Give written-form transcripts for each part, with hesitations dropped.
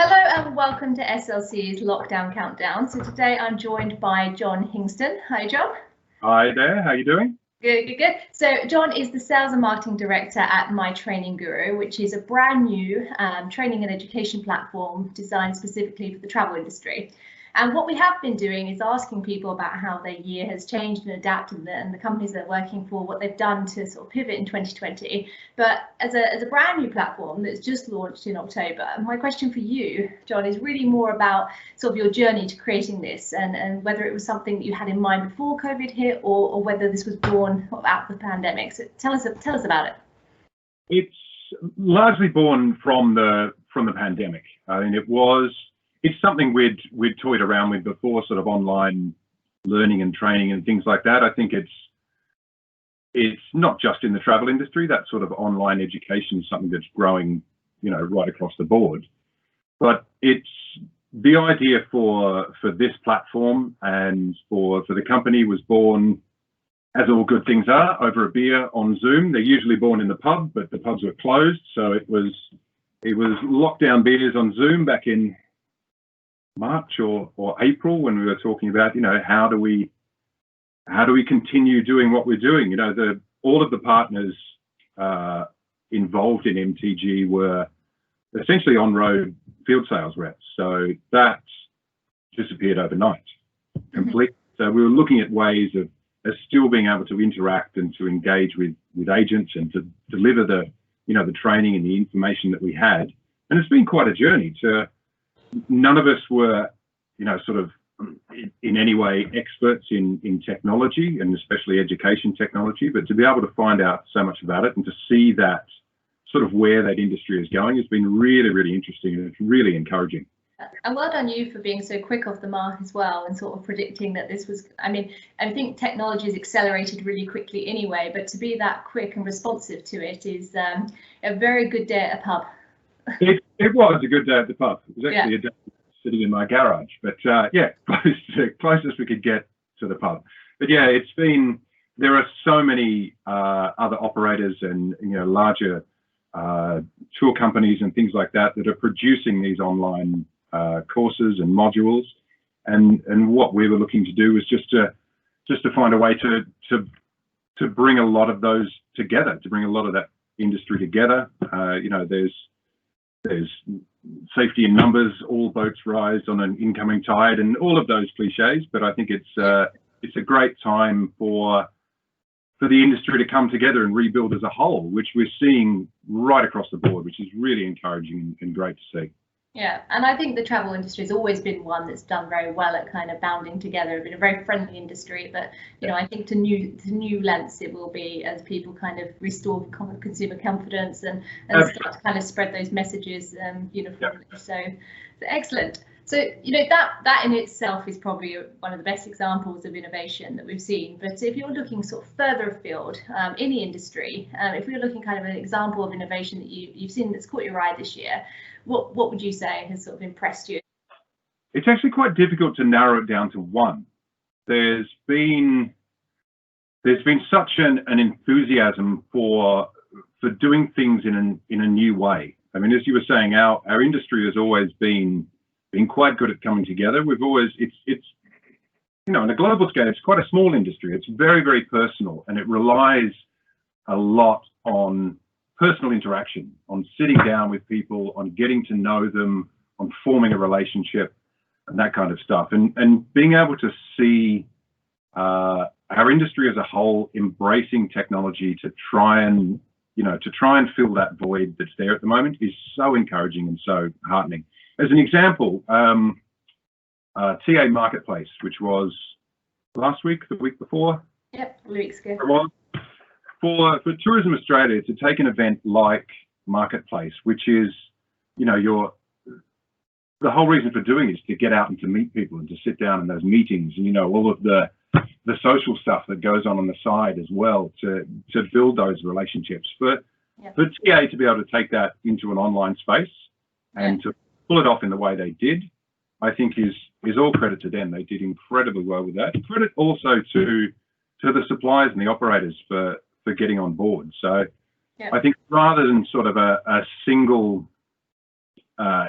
Hello and welcome to SLC's Lockdown Countdown. So today I'm joined by John Hingston. Hi, John. Hi there, how are you doing? Good. So John is the Sales and Marketing Director at My Training Guru, which is a brand new training and education platform designed specifically for the travel industry. And what we have been doing is asking people about how their year has changed and adapted, and the companies they're working for, what they've done to sort of pivot in 2020. But as a brand new platform that's just launched in October, my question for you, John, is really more about sort of your journey to creating this, and whether it was something that you had in mind before COVID hit, or whether this was born out of the pandemic. So tell us about it. It's largely born from the pandemic. I mean, it's something we'd toyed around with before, sort of online learning and training and things like that. I think it's not just in the travel industry. That sort of online education is something that's growing, right across the board. But it's the idea for this platform and for the company was born, as all good things are, over a beer on Zoom. They're usually born in the pub, but the pubs were closed, so it was lockdown beers on Zoom back in March or April, when we were talking about, how do we continue doing what we're doing? All of the partners involved in MTG were essentially on-road field sales reps, so that disappeared overnight completely. So we were looking at ways of still being able to interact and to engage with agents and to deliver the training and the information that we had. And it's been quite a journey. None of us were, sort of in any way experts in technology, and especially education technology, but to be able to find out so much about it and to see that sort of where that industry is going has been really, really interesting, and it's really encouraging. And well done you for being so quick off the mark as well, and sort of predicting that this was, I think technology has accelerated really quickly anyway, but to be that quick and responsive to it is a very good day at a pub. It was a good day at the pub. It was actually a day sitting in my garage, but closest we could get to the pub. But yeah, there are so many other operators and larger tour companies and things like that are producing these online courses and modules, and what we were looking to do was just to find a way to bring a lot of those together, to bring a lot of that industry together. There's safety in numbers, all boats rise on an incoming tide, and all of those cliches. But I think it's a great time for the industry to come together and rebuild as a whole, which we're seeing right across the board, which is really encouraging and great to see. Yeah, and I think the travel industry has always been one that's done very well at kind of bounding together. It's been a very friendly industry, but I think to new lengths it will be as people kind of restore consumer confidence and start to kind of spread those messages uniformly. Yeah. So excellent. So that in itself is probably one of the best examples of innovation that we've seen. But if you're looking sort of further afield in the industry, if we're looking kind of an example of innovation that you've seen that's caught your eye this year, what would you say has sort of impressed you? It's actually quite difficult to narrow it down to one. There's been such an enthusiasm for doing things in a new way. I mean, as you were saying, our industry has always been quite good at coming together. It's on a global scale, it's quite a small industry. It's very, very personal, and it relies a lot on personal interaction, on sitting down with people, on getting to know them, on forming a relationship, and that kind of stuff. And being able to see our industry as a whole embracing technology to try and fill that void that's there at the moment is so encouraging and so heartening. As an example, TA Marketplace, which was last week, the week before? Yep, weeks ago. For Tourism Australia to take an event like Marketplace, which is, the whole reason for doing it is to get out and to meet people and to sit down in those meetings, and all of the social stuff that goes on the side as well to build those relationships. For TA to be able to take that into an online space and to pull it off in the way they did, I think is all credit to them. They did incredibly well with that. Credit also to the suppliers and the operators for getting on board. So I think rather than sort of a single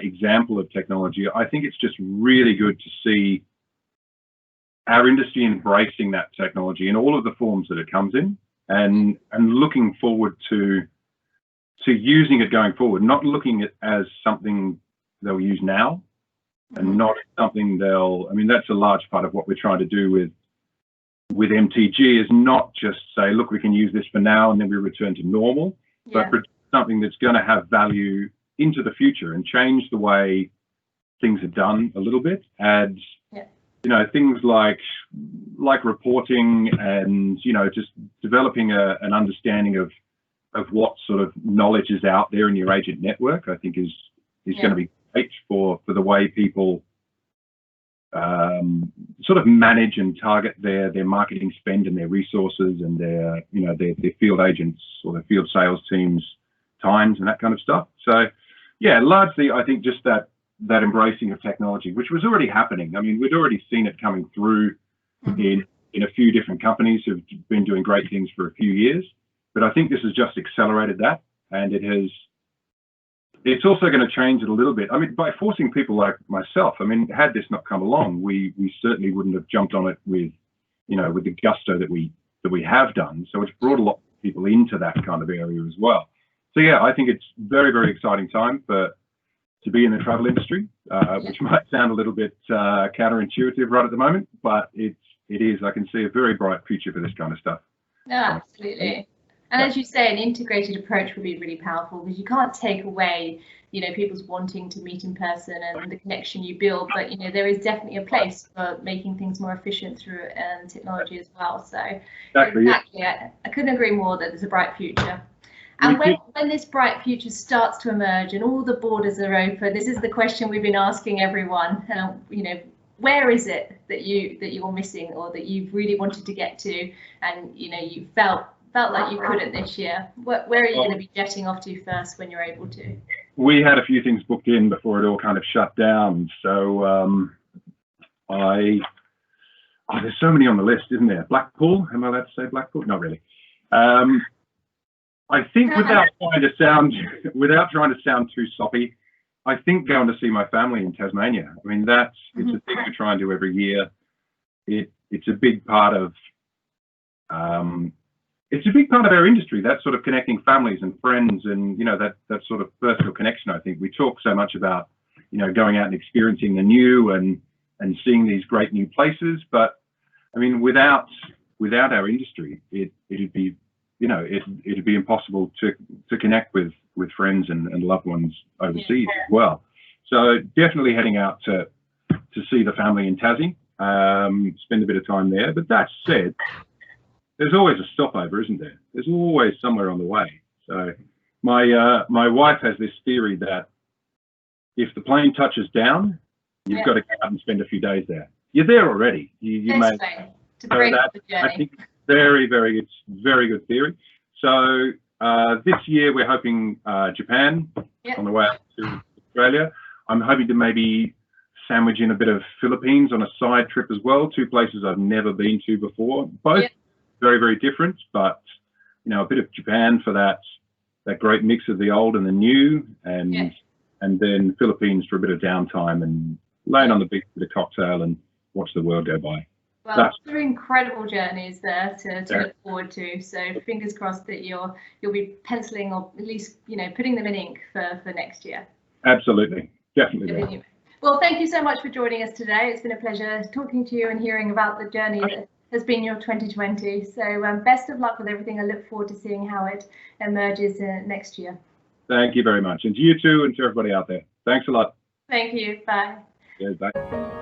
example of technology, I think it's just really good to see our industry embracing that technology in all of the forms that it comes in, and looking forward to using it going forward, not looking at it as something they'll use now, and not something I mean, that's a large part of what we're trying to do with MTG, is not just say, look, we can use this for now and then we return to normal, but something that's going to have value into the future and change the way things are done a little bit. Add, you know, things like reporting, and, you know, just developing an understanding of what sort of knowledge is out there in your agent network, I think is going to be great for the way people sort of manage and target their marketing spend and their resources and their, you know, their field agents or their field sales teams times and that kind of stuff. So yeah, largely I think just that embracing of technology, which was already happening. I mean, we'd already seen it coming through in a few different companies who've been doing great things for a few years, but I think this has just accelerated that, and it's also going to change it a little bit. I mean, by forcing people like myself, I mean, had this not come along, we certainly wouldn't have jumped on it with, you know, with the gusto that we have done. So it's brought a lot of people into that kind of area as well. So yeah, I think it's very, very exciting time to be in the travel industry, which might sound a little bit counterintuitive right at the moment, but it is. I can see a very bright future for this kind of stuff. No, absolutely. And as you say, an integrated approach will be really powerful, because you can't take away, you know, people's wanting to meet in person and the connection you build, but, you know, there is definitely a place for making things more efficient through technology as well. So exactly. I couldn't agree more that there's a bright future. And when this bright future starts to emerge and all the borders are open, this is the question we've been asking everyone. You know, where is it that you're missing, or that you've really wanted to get to, and, you know, you felt like you couldn't this year? Where are you going to be jetting off to first when you're able to? We had a few things booked in before it all kind of shut down. So there's so many on the list, isn't there? Blackpool, am I allowed to say Blackpool? Not really. I think without trying to sound too soppy, I think going to see my family in Tasmania. I mean, it's a thing we try and do every year. It's a big part of our industry, that sort of connecting families and friends, and, you know, that sort of personal connection. I think we talk so much about, you know, going out and experiencing the new and seeing these great new places, but I mean, without our industry, it'd be, you know, it'd be impossible to connect with friends and loved ones overseas as well. So definitely heading out to see the family in Tassie, spend a bit of time there. But that said, there's always a stopover, isn't there? There's always somewhere on the way. So my wife has this theory that if the plane touches down, you've got to go out and spend a few days there. You're there already. You may to break up the journey. I think it's very good theory. So this year we're hoping Japan on the way out to Australia. I'm hoping to maybe sandwich in a bit of Philippines on a side trip as well. Two places I've never been to before. Both very, very different, but, you know, a bit of Japan for that great mix of the old and the new, and then Philippines for a bit of downtime and laying on the beach with a cocktail and watch the world go by. Well, they're incredible journeys there to look forward to. So fingers crossed that you'll be penciling, or at least, you know, putting them in ink for next year. Absolutely, definitely. Well, thank you so much for joining us today. It's been a pleasure talking to you and hearing about the journey that has been your 2020. So best of luck with everything. I look forward to seeing how it emerges next year. Thank you very much, and to you too, and to everybody out there. Thanks a lot. Thank you. Bye. Yeah, bye.